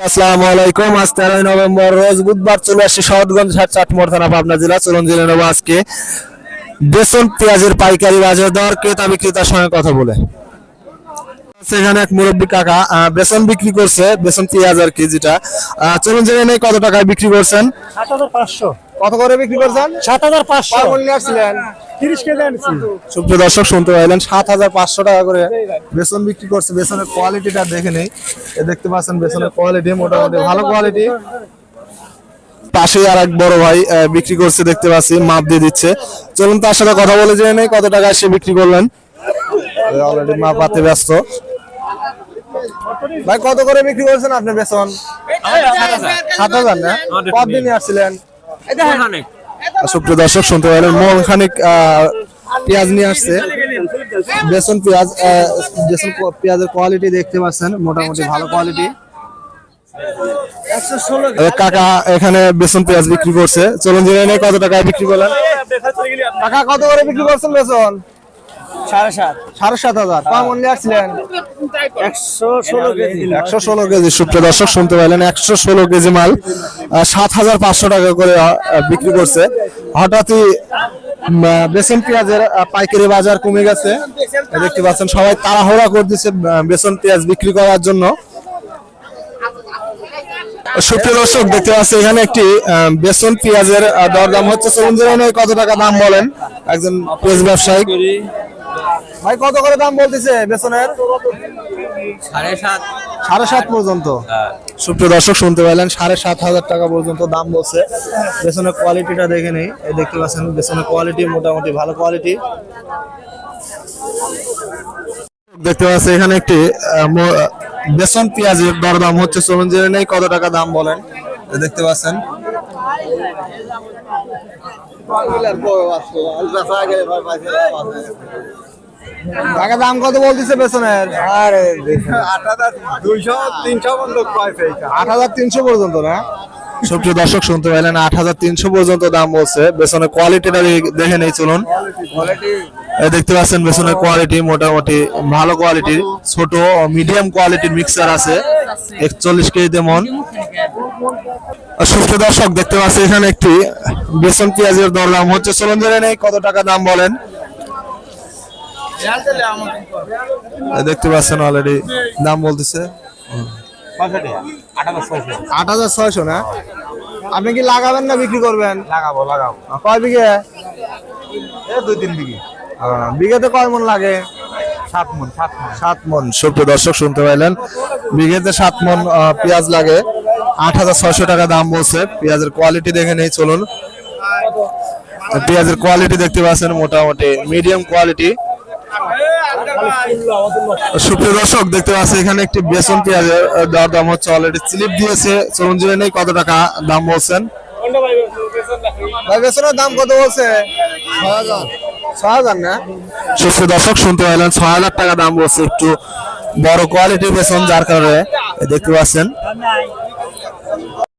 আসসালামু আলাইকুম। আজ 13 নভেম্বর রোজ বুধবার চলে আসছে শহরগঞ্জ হাট চাটমোহর থানা পাবনা জেলা। চলুন জেনে নেব আজকে বেসন পেঁয়াজের পাইকারি বাজার দর, ক্রেতা বিক্রেতার সঙ্গে কথা বলে। সেখানে এক মুরব্বী কাকা বেসন বিক্রি করছে, বেসন পেঁয়াজ আর কি যেটা। চলুন জেনে নেই কত টাকায় বিক্রি করছেন। ৭৫০০। কত করে বিক্রি করছেন? ৭৫০০। পারমল নিয়ে আসছিলেন 30 কেজি আনছি। সুপ্রিয় দর্শক শুনতে পাইলেন ৭৫০০ টাকা করে বেসন বিক্রি করছে। বেসনের কোয়ালিটিটা দেখে নেই, দেখতে পাচ্ছেন বেসনের কোয়ালিটি মোটামুটি ভালো কোয়ালিটি। পাশে আর এক বড় ভাই বিক্রি করছে, দেখতে পাচ্ছি মাপ দিয়ে দিচ্ছে। চলুন তার সাথে কথা বলে জেনে নেই কত টাকা সে বিক্রি করলেন। অলরেডি মাপ পাতে ব্যস্ত। ভাই কত করে বিক্রি করছেন আপনি বেসন? ৭০০০ না? কতদিনে আসছিলেন? সুপ্রিয় দর্শক শুনতে পাইলেন মন খানিক পেঁয়াজ নিয়ে আসছে, বেসন পেঁয়াজ। বেসন পেঁয়াজের কোয়ালিটি দেখতে পাচ্ছেন মোটামুটি ভালো কোয়ালিটি। কাকা এখানে বেসন পেঁয়াজ বিক্রি করছে। চলুন জেনে নেই কত টাকায় বিক্রি করলেন। কাকা কত করে বিক্রি করছেন বেসন? ৭৫০০। কেমন নিয়ে আসছিলেন? ১১৬ কেজি। সুপ্রিয় দর্শক শুনতে পাইলেন ১১৬ কেজি মাল ৭৫০০ টাকা করে বিক্রি করছে। হঠাৎই বেসন পেঁয়াজের পাইকারি বাজার কমে গেছে, দেখতে পাচ্ছেন সবাই তাড়াহুড়া করতেছে বেসন পেঁয়াজ বিক্রি করার জন্য। সুপ্রিয় দর্শক দেখতে পাচ্ছি এখানে একটি বেসন পেঁয়াজের দরদাম হচ্ছে। চলুন জেনে নেই কত টাকা দাম বলেন একজন পেঁয়াজ ব্যবসায়ী। ভাই কত করে দাম বলতেছে বেসনের? ৭৫০০ পর্যন্ত। সুপ্রিয় দর্শক শুনতে পাইলেন ৭৫০০ টাকা পর্যন্ত দাম বলছে। বেসনের কোয়ালিটিটা দেখে নেই, দেখতে পাচ্ছেন বেসনের কোয়ালিটি মোটামুটি ভালো কোয়ালিটি। দেখতে পাচ্ছি এখানে একটি বেসন পেঁয়াজের দরদাম হচ্ছে। চলুন জেনে নেই কত টাকা দাম বলেন। দেখতে পাচ্ছেন টাকা দাম কত বলতেছে বেসনের? ৮৩০০ পর্যন্ত না? সুপ্রিয় দর্শক শুনতে পাইলেন ৮৩০০ পর্যন্ত দাম বলছে। বেসনের কোয়ালিটিটা দেখে নেই চলুন। দেখতে পাচ্ছেন বেসনের কোয়ালিটি মোটামুটি ভালো কোয়ালিটির, ছোট মিডিয়াম কোয়ালিটির মিক্সার আছে ৪১ কেজিতে মন। সুপ্রিয় দর্শক দেখতে পাচ্ছি এখানে একটি বেসন পেঁয়াজের দরদাম হচ্ছে। চলুন জেনে নেই কত টাকা দাম বলেন। দেখতে পাচ্ছেন অলরেডি দাম বলতেছে ৮৬০০ না? আপনি কি লাগাবেন না বিক্রি করবেন? লাগাবো। কয় বিঘে? ২-৩ বিঘি। বিঘেতে কয় মন লাগে? ৭ মন। সুপ্রিয় দর্শক শুনতে পাইলেন বিঘেতে ৭ মন পেঁয়াজ লাগে। ৮৬০০ টাকা দাম বলছে। পেঁয়াজের কোয়ালিটি দেখে নেই চলুন। পেঁয়াজের কোয়ালিটি দেখতে পাচ্ছেন মোটামুটি মিডিয়াম কোয়ালিটি। সুপ্রিয় দর্শক দেখতে পাচ্ছি এখানে একটি বেসন পেঁয়াজের দাম হচ্ছে, অলরেডি স্লিপ দিয়েছে। চলুন জেনে নেই কত টাকা দাম বলছেন। ভাই বেসনের দাম কত বলছে? ৬০০০ না? সুপ্রিয় দর্শক শুনতে পাইলেন ৬০০০ টাকা দাম বলছে। একটু বড় কোয়ালিটির বেসন, যার কারণে দেখতে পাচ্ছেন